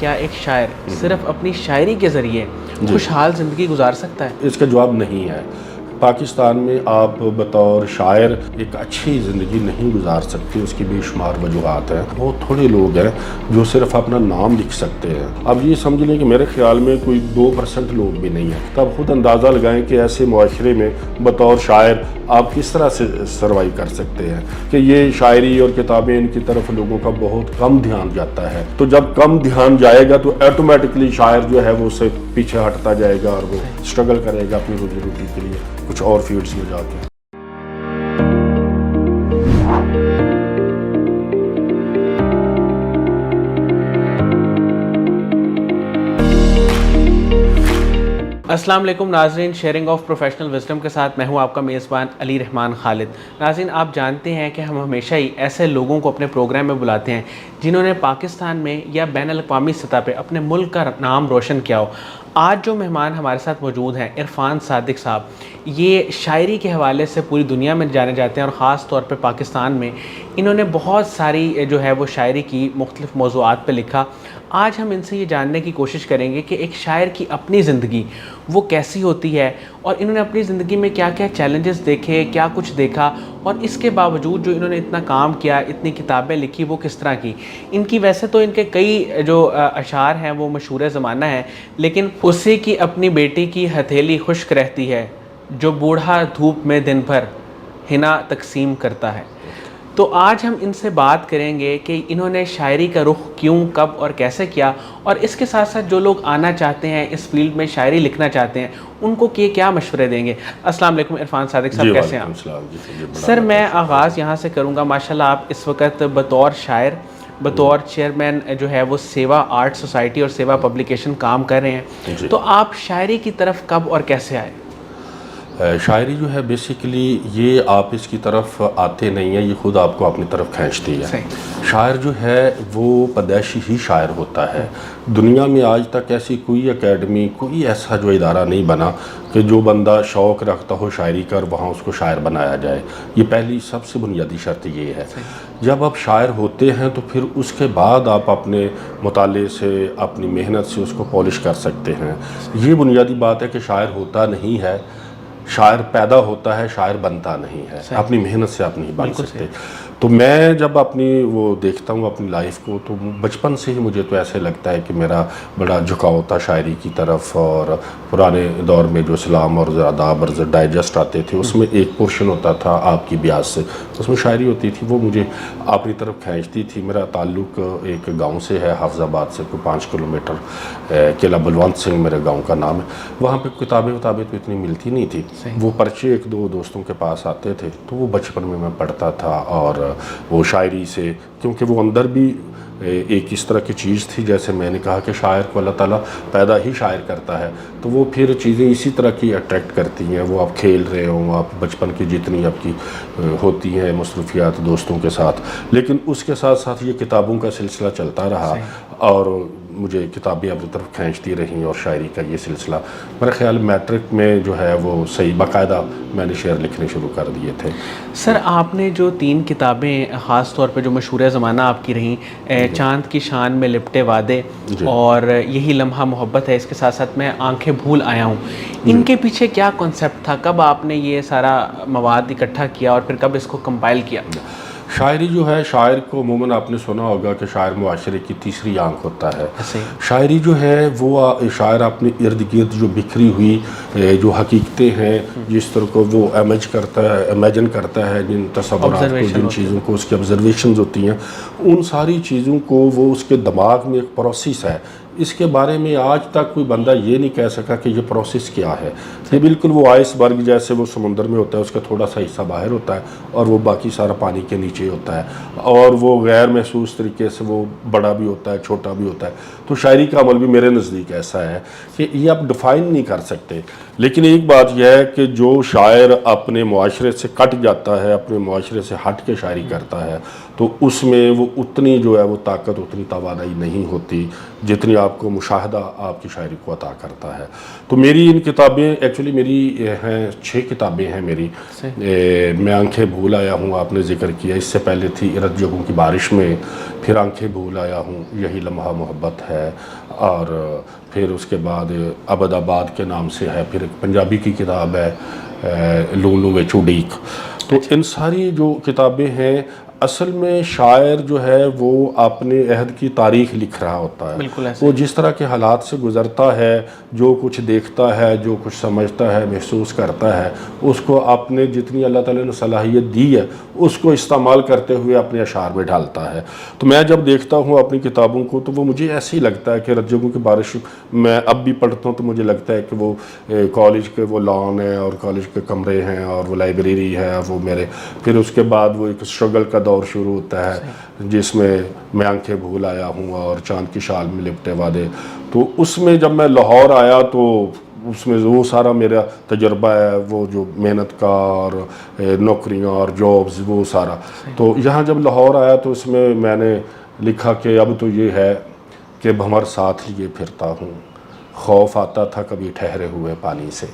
کیا ایک شاعر صرف اپنی شاعری کے ذریعے خوشحال زندگی گزار سکتا ہے؟ اس کا جواب نہیں ہے۔ پاکستان میں آپ بطور شاعر ایک اچھی زندگی نہیں گزار سکتے، اس کی بے شمار وجوہات ہیں۔ بہت تھوڑے لوگ ہیں جو صرف اپنا نام لکھ سکتے ہیں۔ اب یہ سمجھ لیں کہ میرے خیال میں کوئی 2% لوگ بھی نہیں ہیں۔ تب خود اندازہ لگائیں کہ ایسے معاشرے میں بطور شاعر آپ کس طرح سے سروائیو کر سکتے ہیں کہ یہ شاعری اور کتابیں ان کی طرف لوگوں کا بہت کم دھیان جاتا ہے۔ تو جب کم دھیان جائے گا تو آٹومیٹکلی شاعر جو ہے وہ اس سے پیچھے ہٹتا جائے گا اور وہ اسٹرگل کرے گا اپنی روزی روٹی کے لیے کچھ اور فیلڈز میں جا کے۔ السلام علیکم ناظرین، شیئرنگ آف پروفیشنل وزڈم کے ساتھ میں ہوں آپ کا میزبان علی رحمان خالد۔ ناظرین، آپ جانتے ہیں کہ ہم ہمیشہ ہی ایسے لوگوں کو اپنے پروگرام میں بلاتے ہیں جنہوں نے پاکستان میں یا بین الاقوامی سطح پہ اپنے ملک کا نام روشن کیا ہو۔ آج جو مہمان ہمارے ساتھ موجود ہیں عرفان صادق صاحب، یہ شاعری کے حوالے سے پوری دنیا میں جانے جاتے ہیں اور خاص طور پہ پاکستان میں انہوں نے بہت ساری جو ہے وہ شاعری کی مختلف موضوعات پہ لکھا۔ آج ہم ان سے یہ جاننے کی کوشش کریں گے کہ ایک شاعر کی اپنی زندگی وہ کیسی ہوتی ہے اور انہوں نے اپنی زندگی میں کیا کیا چیلنجز دیکھے، کیا کچھ دیکھا، اور اس کے باوجود جو انہوں نے اتنا کام کیا، اتنی کتابیں لکھی، وہ کس طرح کی۔ ان کی ویسے تو ان کے کئی جو اشعار ہیں وہ مشہور زمانہ ہیں، لیکن اسی کی اپنی بیٹی کی ہتھیلی خشک رہتی ہے، جو بوڑھا دھوپ میں دن بھر حنا تقسیم کرتا ہے۔ تو آج ہم ان سے بات کریں گے کہ انہوں نے شاعری کا رخ کیوں، کب اور کیسے کیا، اور اس کے ساتھ ساتھ جو لوگ آنا چاہتے ہیں اس فیلڈ میں شاعری لکھنا چاہتے ہیں ان کو کیا مشورے دیں گے۔ السلام علیکم عرفان صادق صاحب، کیسے ہیں آپ؟ سر میں آغاز یہاں سے کروں گا۔ ماشاءاللہ آپ اس وقت بطور شاعر، بطور چیئرمین جو ہے وہ سیوا آرٹ سوسائٹی اور سیوا پبلیکیشن کام کر رہے ہیں، تو آپ شاعری کی طرف کب اور کیسے آئے؟ شاعری جو ہے بیسیکلی یہ آپ اس کی طرف آتے نہیں ہیں، یہ خود آپ کو اپنی طرف کھینچتی ہے۔ شاعر جو ہے وہ پیدائشی ہی شاعر ہوتا ہے۔ دنیا میں آج تک ایسی کوئی اکیڈمی، کوئی ایسا جو ادارہ نہیں بنا کہ جو بندہ شوق رکھتا ہو شاعری کا اور وہاں اس کو شاعر بنایا جائے۔ یہ پہلی سب سے بنیادی شرط یہ ہے۔ جب آپ شاعر ہوتے ہیں تو پھر اس کے بعد آپ اپنے مطالعے سے، اپنی محنت سے اس کو پالش کر سکتے ہیں۔ یہ بنیادی بات ہے کہ شاعر ہوتا نہیں ہے، شاعر پیدا ہوتا ہے، شاعر بنتا نہیں ہے۔ اپنی محنت سے آپ نہیں بن سکتے۔ تو میں جب اپنی وہ دیکھتا ہوں اپنی لائف کو، تو بچپن سے ہی مجھے تو ایسے لگتا ہے کہ میرا بڑا جھکاؤ تھا شاعری کی طرف، اور پرانے دور میں جو اسلام اور آداب اور ڈائجسٹ آتے تھے اس میں ایک پورشن ہوتا تھا آپ کی بیاس سے، اس میں شاعری ہوتی تھی، وہ مجھے اپنی طرف کھینچتی تھی۔ میرا تعلق ایک گاؤں سے ہے، حافظ آباد سے کوئی 5 کلومیٹر، قلعہ بلونت سنگھ میرے گاؤں کا نام ہے۔ وہاں پہ کتابیں تو اتنی ملتی نہیں تھی، وہ پرچے ایک دو دوستوں کے پاس آتے تھے، تو وہ بچپن میں پڑھتا تھا، اور وہ شاعری سے، کیونکہ وہ اندر بھی ایک اس طرح کی چیز تھی، جیسے میں نے کہا کہ شاعر کو اللہ تعالیٰ پیدا ہی شاعر کرتا ہے، تو وہ پھر چیزیں اسی طرح کی اٹریکٹ کرتی ہیں۔ وہ آپ کھیل رہے ہوں، آپ بچپن کی جتنی آپ کی ہوتی ہیں مصروفیات دوستوں کے ساتھ، لیکن اس کے ساتھ ساتھ یہ کتابوں کا سلسلہ چلتا رہا، اور مجھے کتابیں اپنی طرف کھینچتی رہیں، اور شاعری کا یہ سلسلہ میرا خیال میٹرک میں جو ہے وہ صحیح باقاعدہ میں نے شعر لکھنے شروع کر دیے تھے۔ سر آپ نے جو 3 کتابیں خاص طور پہ جو مشہور زمانہ آپ کی رہیں، چاند کی شان میں لپٹے وعدے اور یہی لمحہ محبت ہے، اس کے ساتھ ساتھ میں آنکھیں بھول آیا ہوں، ان کے پیچھے کیا کنسیپٹ تھا؟ کب آپ نے یہ سارا مواد اکٹھا کیا اور پھر کب اس کو کمپائل کیا؟ شاعری جو ہے، شاعر کو عموماً آپ نے سنا ہوگا کہ شاعر معاشرے کی تیسری آنکھ ہوتا ہے۔ شاعری جو ہے وہ شاعر اپنے ارد گرد جو بکھری ہوئی جو حقیقتیں ہیں، جس طرح کو وہ امیجن کرتا ہے، جن تصورات کو، جن چیزوں کو اس کی آبزرویشنز ہوتی ہیں، ان ساری چیزوں کو وہ اس کے دماغ میں ایک پروسیس ہے۔ اس کے بارے میں آج تک کوئی بندہ یہ نہیں کہہ سکا کہ یہ پروسیس کیا ہے۔ یہ بالکل وہ آئس برگ جیسے وہ سمندر میں ہوتا ہے، اس کا تھوڑا سا حصہ باہر ہوتا ہے اور وہ باقی سارا پانی کے نیچے ہوتا ہے، اور وہ غیر محسوس طریقے سے وہ بڑا بھی ہوتا ہے، چھوٹا بھی ہوتا ہے۔ تو شاعری کا عمل بھی میرے نزدیک ایسا ہے کہ یہ آپ ڈیفائن نہیں کر سکتے، لیکن ایک بات یہ ہے کہ جو شاعر اپنے معاشرے سے کٹ جاتا ہے، اپنے معاشرے سے ہٹ کے شاعری کرتا ہے، تو اس میں وہ اتنی جو ہے وہ طاقت، اتنی توانائی نہیں ہوتی जितनी आपको मुशाहदा आपकी शायरी को अता करता है। तो मेरी इन किताबें एक्चुअली मेरी हैं 6 किताबें हैं मेरी। मैं आंखें भूल आया हूँ आपने ज़िक्र किया, इससे पहले थी इरद जगों की बारिश में, फिर आंखें भूल आया हूँ, यही लम्हा मोहब्बत है, और फिर उसके बाद अबदाबाद के नाम से है, फिर एक पंजाबी की किताब है लूलू व चुड़ीक। तो इन सारी जो किताबें हैं असल में शायर जो है वो अपने अहद की तारीख लिख रहा होता है। बिल्कुल ऐसे वो जिस तरह के हालात से गुज़रता है, जो कुछ देखता है, जो कुछ समझता है, महसूस करता है, उसको आपने जितनी अल्लाह ताला ने सलाहियत दी है उसको इस्तेमाल करते हुए अपने अशार में ढालता है। तो मैं जब देखता हूँ अपनी किताबों को तो वो मुझे ऐसे ही लगता है कि रज्जगों की बारिश मैं अब भी पढ़ता हूँ तो मुझे लगता है कि वो कॉलेज के वो लॉन है और कॉलेज के कमरे हैं और वो लाइब्रेरी है वो मेरे, फिर उसके बाद वो एक स्ट्रगल का दौर शुरू होता है जिसमें मैं आंखें भूल आया हूँ और चांद की शाल में लिपटे वादे। तो उसमें जब मैं लाहौर आया तो उसमें वो सारा मेरा तजर्बा है, वो जो मेहनत का और नौकरियाँ और जॉब्स वो सारा। तो यहाँ जब लाहौर आया तो उसमें मैंने लिखा कि अब तो ये है कि भंवर साथ लिए फिरता हूँ, खौफ आता था कभी ठहरे हुए पानी से।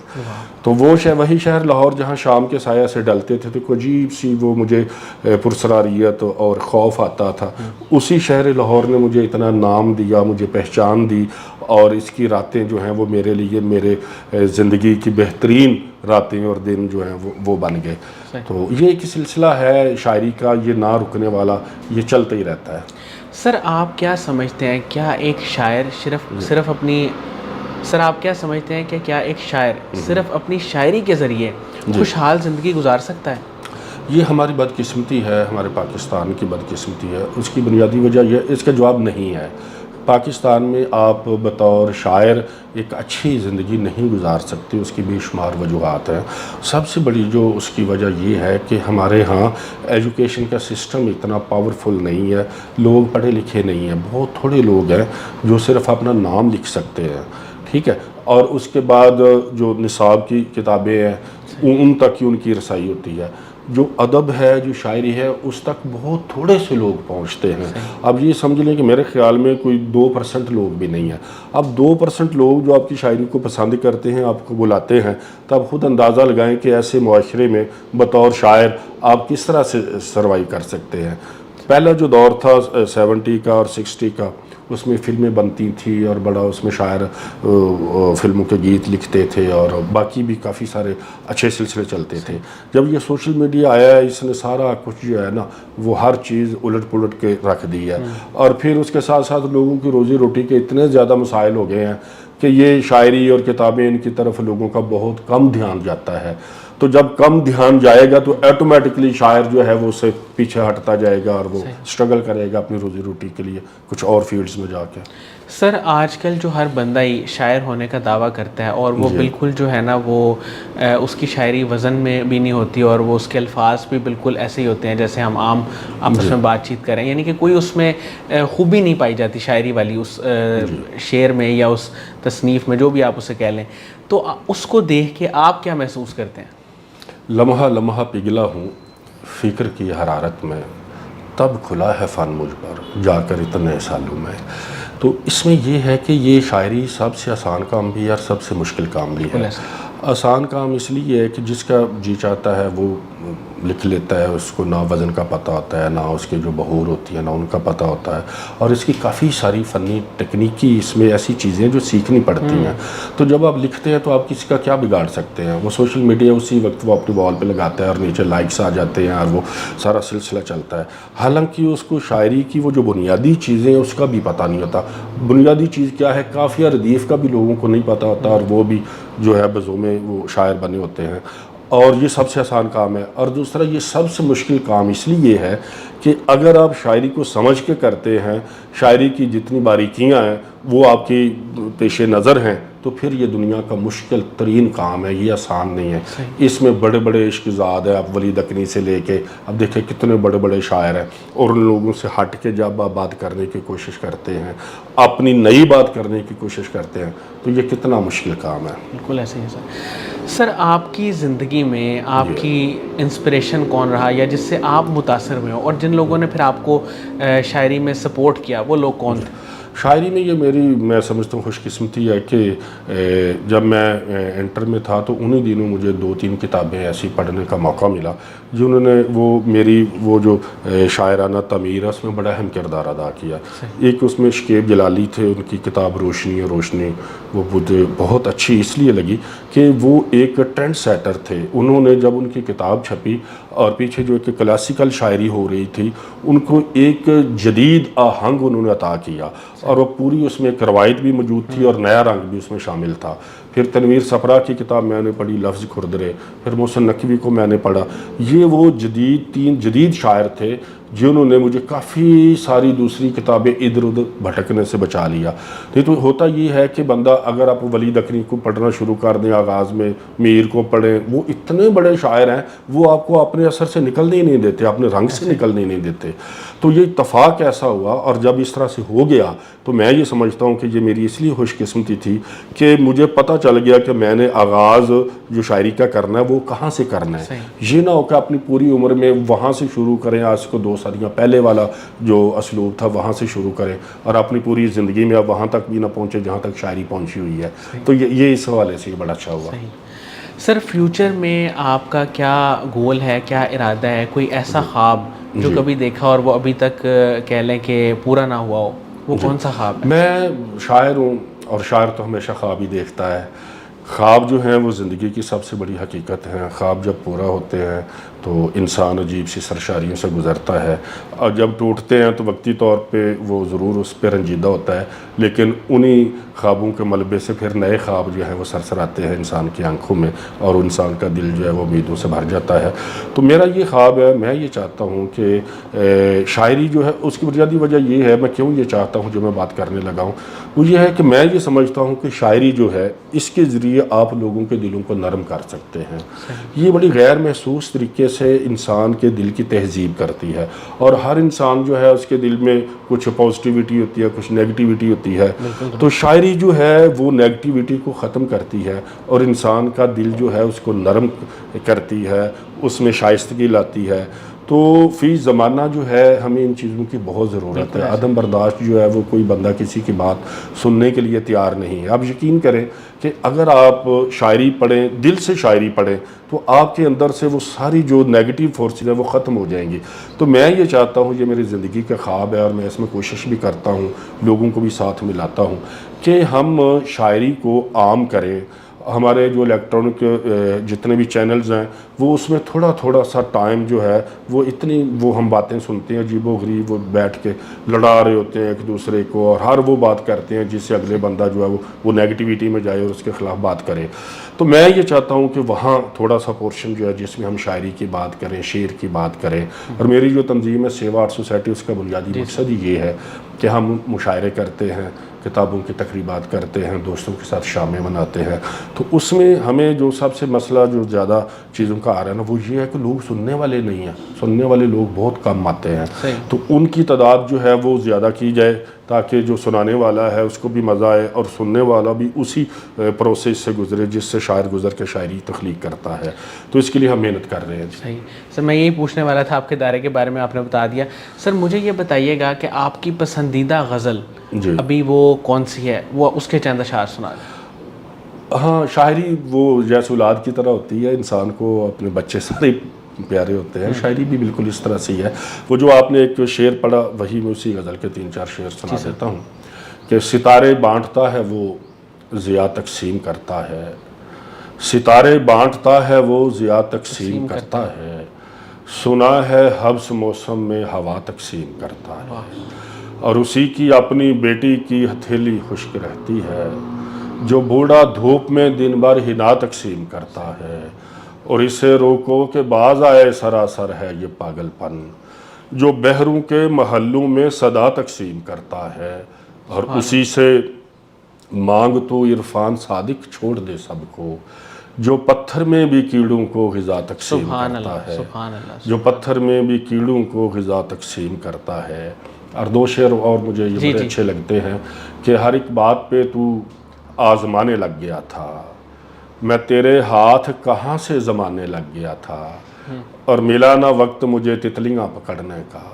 तो वो वही शहर लाहौर जहाँ शाम के साया से डलते थे तो कोई अजीब सी वो मुझे पुरसरारियत और खौफ आता था। उसी शहर लाहौर ने मुझे इतना नाम दिया, मुझे पहचान दी, और इसकी रातें जो हैं वो मेरे लिए मेरे ज़िंदगी की बेहतरीन रातें और दिन जो हैं वो बन गए। तो ये एक सिलसिला है शायरी का, ये ना रुकने वाला, ये चलता ही रहता है। सर आप क्या समझते हैं, क्या एक शायर सिर्फ अपनी सर आप क्या समझते हैं कि क्या एक शायर सिर्फ अपनी शायरी के ज़रिए खुशहाल ज़िंदगी गुजार सकता है? ये हमारी बदकिस्मती है, हमारे पाकिस्तान की बदकिस्मती है। उसकी बुनियादी वजह यह, इसका जवाब नहीं है। पाकिस्तान में आप बतौर शायर एक अच्छी ज़िंदगी नहीं गुजार सकते, उसकी बेशुमार वजूहात हैं। सबसे बड़ी जो उसकी वजह ये है कि हमारे यहाँ एजुकेशन का सिस्टम इतना पावरफुल नहीं है, लोग पढ़े लिखे नहीं हैं, बहुत थोड़े लोग हैं जो सिर्फ़ अपना नाम लिख सकते हैं, ठीक है, और उसके बाद जो निसाब की किताबें हैं उन तक ही उनकी रसाई होती है। जो अदब है, जो शायरी है, उस तक बहुत थोड़े से लोग पहुंचते हैं। अब ये समझ लें कि मेरे ख्याल में कोई 2% लोग भी नहीं है। अब 2% लोग जो आपकी शायरी को पसंद करते हैं, आपको बुलाते हैं, तब खुद अंदाज़ा लगाएं कि ऐसे मुआशरे में बतौर शायर आप किस तरह से सर्वाइव कर सकते हैं। पहला जो दौर था 70 का और 60 का, उसमें फ़िल्में बनती थी और बड़ा उसमें शायर फ़िल्मों के गीत लिखते थे और बाकी भी काफ़ी सारे अच्छे सिलसिले चलते थे। जब ये सोशल मीडिया आया है, इसने सारा कुछ जो है ना वो हर चीज़ उलट पुलट के रख दी है, और फिर उसके साथ साथ लोगों की रोज़ी रोटी के इतने ज़्यादा मसाइल हो गए हैं कि ये शायरी और किताबें, इनकी तरफ लोगों का बहुत कम ध्यान जाता है। तो जब कम ध्यान जाएगा तो ऑटोमेटिकली शायर जो है वो उससे पीछे हटता जाएगा और वो स्ट्रगल करेगा अपनी रोज़ी रोटी के लिए कुछ और फील्ड्स में जाके। सर आजकल जो हर बंदा ही शायर होने का दावा करता है और वो बिल्कुल जो है ना वो उसकी शायरी वज़न में भी नहीं होती और वो उसके अल्फाज भी बिल्कुल ऐसे ही होते हैं जैसे हम आम आपस में बातचीत करें, यानी कि कोई उसमें खूबी नहीं पाई जाती शायरी वाली उस शेर में या उस तसनीफ़ में, जो भी आप उसे कह लें। तो उसको देख के आप क्या महसूस करते हैं? लम्हा लम्हा पिघला हूँ फ़िक्र की हरारत में, तब खुला है फ़न मुझ पर जाकर इतने सालों में। तो इसमें यह है कि ये शायरी सबसे आसान काम भी है और सबसे मुश्किल काम भी है। आसान काम इसलिए है कि जिसका जी चाहता है वो लिख लेता है, उसको ना वज़न का पता होता है, ना उसके जो बहूर होती है ना उनका पता होता है, और इसकी काफ़ी सारी फ़नी टेक्निकी इसमें ऐसी चीज़ें जो सीखनी पड़ती हैं। तो जब आप लिखते हैं तो आप किसी का क्या बिगाड़ सकते हैं? वो सोशल मीडिया उसी वक्त वो अपनी वॉल पे लगाता है और नीचे लाइक्स आ जाते हैं और वो सारा सिलसिला चलता है। हालांकि उसको शायरी की वो जो बुनियादी चीज़ें हैं उसका भी पता नहीं होता। बुनियादी चीज़ क्या है, काफ़िया रदीफ़ का भी लोगों को नहीं पता होता, और वो भी जो है बज़ों में वो शायर बने होते हैं। और ये सबसे आसान काम है। और दूसरा ये सबसे मुश्किल काम इसलिए है कि अगर आप शायरी को समझ के करते हैं, शायरी की जितनी बारीकियां हैं वो आपकी पेश नज़र हैं, तो फिर ये दुनिया का मुश्किल तरीन काम है, ये आसान नहीं है। इसमें बड़े बड़े इश्क़ज़ाद हैं, आप वली दकनी से लेके अब देखें कितने बड़े बड़े शायर हैं, और उन लोगों से हट के जब आप बात करने की कोशिश करते हैं, अपनी नई बात करने की कोशिश करते हैं, तो ये कितना मुश्किल काम है। बिल्कुल ऐसे ही है सर। आपकी ज़िंदगी में आपकी इंस्पिरेशन कौन रहा या जिससे आप मुतासर हुए हो, और जिन लोगों ने फिर आपको शायरी में सपोर्ट किया वो लोग कौन थे? شاعری میں یہ میری میں سمجھتا ہوں خوش قسمتی ہے کہ جب میں انٹر میں تھا تو انہی دنوں مجھے 2-3 کتابیں ایسی پڑھنے کا موقع ملا جنہوں نے میری جو شاعرانہ تعمیر ہے اس میں بڑا اہم کردار ادا کیا. ایک اس میں شکیب جلالی تھے, ان کی کتاب روشنی وہ مجھے بہت اچھی اس لیے لگی کہ وہ ایک ٹرینڈ سیٹر تھے. انہوں نے جب ان کی کتاب چھپی اور پیچھے جو ایک کلاسیکل شاعری ہو رہی تھی ان کو ایک جدید آہنگ انہوں نے عطا کیا اور وہ پوری اس میں ایک روایت بھی موجود تھی اور نیا رنگ بھی اس میں شامل تھا. پھر تنویر صفرا کی کتاب میں نے پڑھی لفظ کھردرے, پھر محسن نقوی کو میں نے پڑھا. یہ وہ تین جدید شاعر تھے جنہوں نے مجھے کافی ساری دوسری کتابیں ادھر ادھر بھٹکنے سے بچا لیا. نہیں تو ہوتا یہ ہے کہ بندہ اگر آپ ولید اکرم کو پڑھنا شروع کر دیں آغاز میں, میر کو پڑھیں, وہ اتنے بڑے شاعر ہیں وہ آپ کو اپنے اثر سے نکلنے ہی نہیں دیتے, اپنے رنگ سے نکلنے ہی نہیں دیتے. تو یہ اتفاق ایسا ہوا اور جب اس طرح سے ہو گیا تو میں یہ سمجھتا ہوں کہ یہ میری اس لیے خوش قسمتی تھی کہ مجھے پتہ چل گیا کہ میں نے آغاز جو شاعری کا کرنا ہے وہ کہاں سے کرنا ہے. یہ نہ ہو کہ اپنی پوری عمر میں وہاں سے شروع کریں, آج کو 2 صدیاں پہلے والا جو اسلوب تھا وہاں سے شروع کریں اور اپنی پوری زندگی میں اب وہاں تک بھی نہ پہنچے جہاں تک شاعری پہنچی ہوئی ہے. تو یہ اس حوالے سے بڑا اچھا ہوا. سر فیوچر میں آپ کا کیا گول ہے, کیا ارادہ ہے, کوئی ایسا خواب جو کبھی دیکھا اور وہ ابھی تک کہہ لیں کہ پورا نہ ہوا ہو, وہ کون سا خواب ہے؟ میں شاعر ہوں اور شاعر تو ہمیشہ خواب ہی دیکھتا ہے. خواب جو ہیں وہ زندگی کی سب سے بڑی حقیقت ہیں. خواب جب پورا ہوتے ہیں تو انسان عجیب سی سرشاریوں سے گزرتا ہے اور جب ٹوٹتے ہیں تو وقتی طور پہ وہ ضرور اس پہ رنجیدہ ہوتا ہے, لیکن انہی خوابوں کے ملبے سے پھر نئے خواب جو ہیں وہ سرسراتے ہیں انسان کی آنکھوں میں اور انسان کا دل جو ہے وہ امیدوں سے بھر جاتا ہے. تو میرا یہ خواب ہے, میں یہ چاہتا ہوں کہ شاعری جو ہے اس کی بنیادی وجہ یہ ہے, میں کیوں یہ چاہتا ہوں جو میں بات کرنے لگا ہوں, وہ یہ ہے کہ میں یہ سمجھتا ہوں کہ شاعری جو ہے اس کے ذریعے آپ لوگوں کے دلوں کو نرم کر سکتے ہیں. یہ بڑی غیر محسوس طریقے سے انسان کے دل کی تہذیب کرتی ہے اور ہر انسان جو ہے اس کے دل میں کچھ پازیٹیوٹی ہوتی ہے, کچھ نیگیٹیوٹی ہوتی ہے. تو شاعری جو ہے وہ نیگیٹیوٹی کو ختم کرتی ہے اور انسان کا دل جو ہے اس کو نرم کرتی ہے, اس میں شائستگی لاتی ہے. تو فی زمانہ جو ہے ہمیں ان چیزوں کی بہت ضرورت ہے. عدم برداشت جو ہے وہ کوئی بندہ کسی کی بات سننے کے لیے تیار نہیں ہے. آپ یقین کریں کہ اگر آپ شاعری پڑھیں, دل سے شاعری پڑھیں, تو آپ کے اندر سے وہ ساری جو نیگیٹیو فورسز ہیں وہ ختم ہو جائیں گی. تو میں یہ چاہتا ہوں, یہ میری زندگی کا خواب ہے اور میں اس میں کوشش بھی کرتا ہوں, لوگوں کو بھی ساتھ میں لاتا ہوں کہ ہم شاعری کو عام کریں. ہمارے جو الیکٹرانک جتنے بھی چینلز ہیں وہ اس میں تھوڑا تھوڑا سا ٹائم جو ہے وہ ہم باتیں سنتے ہیں عجیب و غریب, وہ بیٹھ کے لڑا رہے ہوتے ہیں ایک دوسرے کو اور ہر وہ بات کرتے ہیں جس سے اگلے بندہ جو ہے وہ نیگیٹیوٹی میں جائے اور اس کے خلاف بات کرے. تو میں یہ چاہتا ہوں کہ وہاں تھوڑا سا پورشن جو ہے جس میں ہم شاعری کی بات کریں, شعر کی بات کریں. اور میری جو تنظیم ہے سیوا آرٹ سوسائٹی, اس کا بنیادی مقصد ہی یہ ہے کہ ہم مشاعرے کرتے ہیں, کتابوں کی تقریبات کرتے ہیں, دوستوں کے ساتھ شامیں مناتے ہیں. تو اس میں ہمیں جو سب سے مسئلہ جو زیادہ چیزوں کا آ رہا ہے نا وہ یہ ہے کہ لوگ سننے والے نہیں ہیں, سننے والے لوگ بہت کم آتے ہیں. تو ان کی تعداد جو ہے وہ زیادہ کی جائے تاکہ جو سنانے والا ہے اس کو بھی مزہ آئے اور سننے والا بھی اسی پروسیس سے گزرے جس سے شاعر گزر کے شاعری تخلیق کرتا ہے. تو اس کے لیے ہم محنت کر رہے ہیں. صحیح سر, میں یہی پوچھنے والا تھا, آپ کے دائرے کے بارے میں آپ نے بتا دیا. سر مجھے یہ بتائیے گا کہ آپ کی پسندیدہ غزل ابھی وہ کون سی ہے, وہ اس کے چند اشعار سنا دیں. ہاں, شاعری وہ جیسے اولاد کی طرح ہوتی ہے, انسان کو اپنے بچے سارے پیارے ہوتے ہیں. شاعری بھی بالکل اس طرح سے ہی ہے. وہ جو آپ نے ایک شعر پڑھا وہی میں اسی غزل کے 3-4 شعر سنا دیتا ہوں کہ ستارے بانٹتا ہے وہ ضیاء تقسیم کرتا ہے, ستارے بانٹتا ہے وہ ضیاء تقسیم کرتا ہے, سنا ہے حبس موسم میں ہوا تقسیم کرتا ہے, اور اسی کی اپنی بیٹی کی ہتھیلی خشک رہتی ہے, جو بوڑھا دھوپ میں دن بھر ہنا تقسیم کرتا ہے, اور اسے روکو کہ باز آئے سراسر ہے یہ پاگل پن, جو بحروں کے محلوں میں صدا تقسیم کرتا ہے, اور اسی سے مانگ تو عرفان صادق چھوڑ دے سب کو, جو پتھر میں بھی کیڑوں کو غذا تقسیم کرتا ہے, جو پتھر میں بھی کیڑوں کو غذا تقسیم کرتا ہے. اور 2 شعر اور مجھے یہ بڑے اچھے لگتے ہیں کہ ہر ایک بات پہ تو آزمانے لگ گیا تھا, میں تیرے ہاتھ کہاں سے زمانے لگ گیا تھا, اور ملا نہ وقت مجھے تتلیاں پکڑنے کا,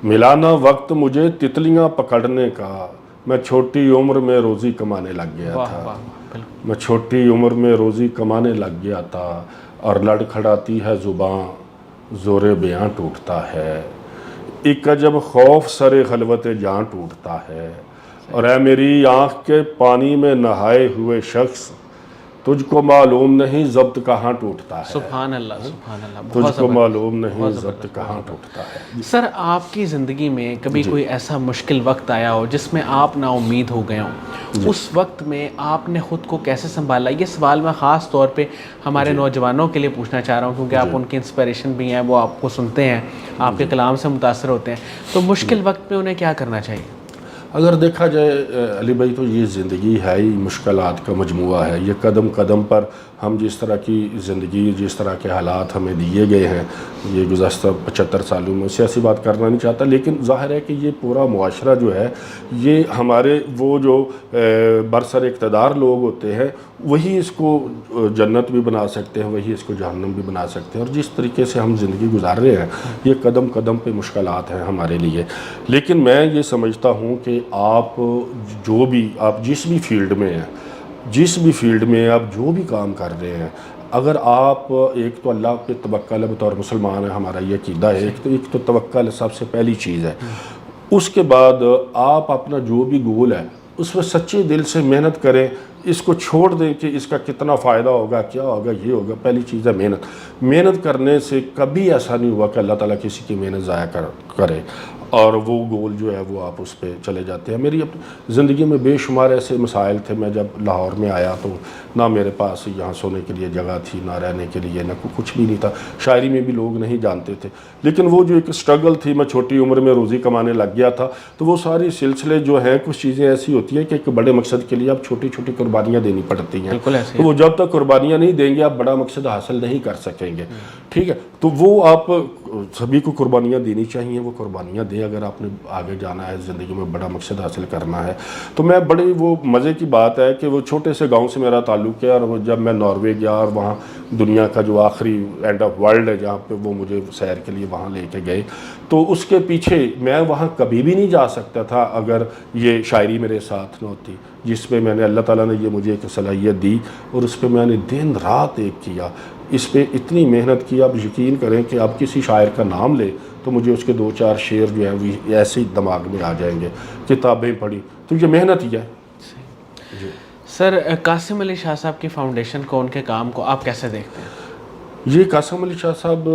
ملا نہ وقت مجھے تتلیاں پکڑنے کا, मैं छोटी उम्र में रोज़ी कमाने लग गया वाह था। वाह बिल्कुल। मैं छोटी उम्र में रोज़ी कमाने लग गया था और लड़खड़ाती है ज़ुबां ज़ोरे बयां टूटता है। एक अजब खौफ सरे खलवत जान टूटता है। और ऐ मेरी आँख के पानी में नहाए हुए शख्स, तुझको मालूम नहीं ज़ब्त कहाँ टूटता है। सुभान अल्लाह, सुभान अल्लाह। बहुत तुझको ज़बरदस्त। मालूम नहीं ज़ब्त कहाँ टूटता है। सर, आपकी ज़िंदगी में कभी कोई ऐसा मुश्किल वक्त आया हो जिसमें आप ना उम्मीद हो गए हों, उस वक्त में आपने ख़ुद को कैसे संभाला? ये सवाल मैं ख़ास तौर पे हमारे नौजवानों के लिए पूछना चाह रहा हूँ, क्योंकि आप उनकी इंस्पिरेशन भी हैं, वो आपको सुनते हैं, आपके कलाम से मुतासर होते हैं। तो मुश्किल वक्त में उन्हें क्या करना चाहिए? अगर देखा जाए अली भाई, तो ये ज़िंदगी है ही मुश्किलात का मजमुआ है। ये कदम कदम पर हम जिस तरह की ज़िंदगी, जिस तरह के हालात हमें दिए गए हैं, ये गुज़श्ता 75 सालों में, सियासी बात करना नहीं चाहता, लेकिन ज़ाहिर है कि ये पूरा मुआशरा जो है, ये हमारे वो जो बरसर इक़्तिदार लोग होते हैं, वही इसको जन्नत भी बना सकते हैं, वही इसको जहन्नम भी बना सकते हैं। और जिस तरीके से हम ज़िंदगी गुजार रहे हैं, ये कदम कदम पे मुश्किलात हैं हमारे लिए। लेकिन मैं ये समझता हूँ कि आप जो भी, आप जिस भी फील्ड में हैं, जिस भी फील्ड में आप जो भी काम कर रहे हैं, अगर आप एक तो अल्लाह पे तवक्कल है, बतौर मुसलमान है हमारा ये अक़ीदा है, एक तो तवक्कल सबसे पहली चीज़ है। उसके बाद आप अपना जो भी गोल है उसमें सच्चे दिल से मेहनत करें। इसको छोड़ दें कि इसका कितना फ़ायदा होगा, क्या होगा, ये होगा। पहली चीज़ है मेहनत। मेहनत करने से कभी ऐसा नहीं हुआ कि अल्लाह ताला किसी की मेहनत ज़ाया करे और वो गोल जो है वो आप उस पर चले जाते हैं। मेरी अपनी ज़िंदगी में बेशुमार ऐसे मसाइल थे। मैं जब लाहौर में आया तो ना मेरे पास यहाँ सोने के लिए जगह थी, ना रहने के लिए, ना कुछ भी नहीं था। शायरी में भी लोग नहीं जानते थे। लेकिन वो जो एक स्ट्रगल थी, मैं छोटी उम्र में रोज़ी कमाने लग गया था, तो वो सारी सिलसिले जो हैं, कुछ चीज़ें ऐसी होती हैं कि एक बड़े मकसद के लिए आप छोटी छोटी कुर्बानियाँ देनी पड़ती हैं। तो वो जब तक कुर्बानियाँ नहीं देंगे, आप बड़ा मकसद हासिल नहीं कर सकेंगे। ठीक है, तो वो आप सभी को कुर्बानियाँ देनी चाहिए। वो कुर्बानियाँ दें अगर आपने आगे जाना है, ज़िंदगी में बड़ा मकसद हासिल करना है। तो मैं बड़ी, वो मज़े की बात है कि वो छोटे से गांव से मेरा ताल्लुक़ है, और जब मैं नॉर्वे गया और वहाँ दुनिया का जो आखिरी एंड ऑफ वर्ल्ड है जहाँ पे वो मुझे सैर के लिए वहाँ लेके गए, तो उसके पीछे मैं वहाँ कभी भी नहीं जा सकता था अगर ये शायरी मेरे साथ न होती, जिस पे मैंने, अल्लाह ताला ने ये मुझे एक सलाहियत दी और उस पर मैंने दिन रात एक किया, इस पे इतनी मेहनत की। आप यकीन करें कि आप किसी शायर का नाम ले तो मुझे उसके 2-4 शेर जो हैं वो ऐसे ही दिमाग में आ जाएंगे। किताबें पढ़ी, तो ये मेहनत ही है जी। सर, कासिम अली शाह साहब की फाउंडेशन को, उनके काम को आप कैसे देखते हैं? ये कासिम अली शाह साहब,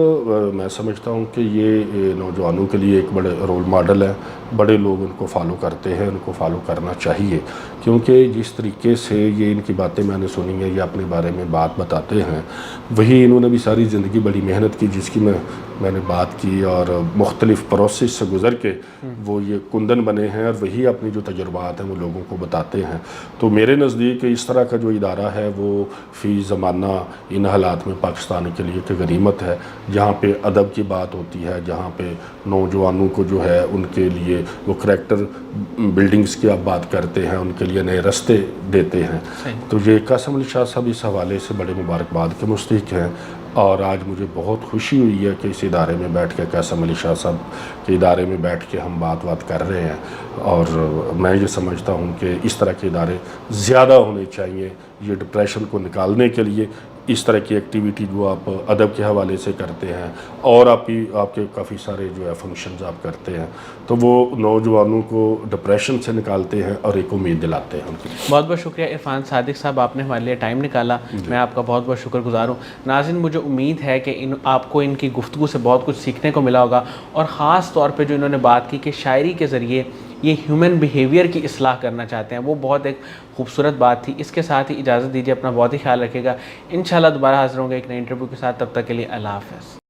मैं समझता हूँ कि ये नौजवानों के लिए एक बड़े रोल मॉडल है। बड़े लोग उनको फॉलो करते हैं, उनको फॉलो करना चाहिए, क्योंकि जिस तरीके से ये इनकी बातें मैंने सुनी है, ये अपने बारे में बात बताते हैं, वही इन्होंने भी सारी ज़िंदगी बड़ी मेहनत की, जिसकी मैंने बात की, और मुख्तलिफ़ प्रोसेस से गुज़र के वो ये कुंदन बने हैं, और वही अपनी जो तजुर्बात हैं वो लोगों को बताते हैं। तो मेरे नज़दीक इस तरह का जो इदारा है वो फ़ी ज़माना इन हालात में पाकिस्तान के लिए एक गनीमत है, जहाँ पे अदब की बात होती है, जहाँ पे नौजवानों को जो है उनके लिए वो करैक्टर बिल्डिंग्स की आप बात करते हैं, उनके लिए नए रास्ते देते हैं। तो ये कासिम अली शाह साहब इस हवाले से बड़े मुबारकबाद के मुस्तहिक हैं। और आज मुझे बहुत खुशी हुई है कि इस इदारे में बैठ के, कासिम अली शाह साहब के इदारे में बैठ के हम बात कर रहे हैं। और मैं ये समझता हूँ कि इस तरह के इदारे ज़्यादा होने चाहिए, ये डिप्रेशन को निकालने के लिए। इस तरह की एक्टिविटी जो आप अदब के हवाले से करते हैं, और आपके काफ़ी सारे जो है फंक्शंस आप करते हैं, तो वो नौजवानों को डिप्रेशन से निकालते हैं और एक उम्मीद दिलाते हैं उनकी। बहुत बहुत शुक्रिया इरफान सादिक साहब, आपने हमारे लिए टाइम निकाला। मैं आपका बहुत बहुत शुक्रगुजार हूँ। नाज़रीन, मुझे उम्मीद है कि आपको इनकी गुफ्तगू से बहुत कुछ सीखने को मिला होगा, और ख़ास तौर पर जो इन्होंने बात की कि शायरी के ज़रिए ये ह्यूमन बिहेवियर की इस्लाह करना चाहते हैं, वो बहुत एक खूबसूरत बात थी। इसके साथ ही इजाज़त दीजिए, अपना बहुत ही ख्याल रखिएगा। इंशाल्लाह दोबारा हाज़िर होंगे एक नए इंटरव्यू के साथ। तब तक के लिए अल्लाह हाफ़िज़।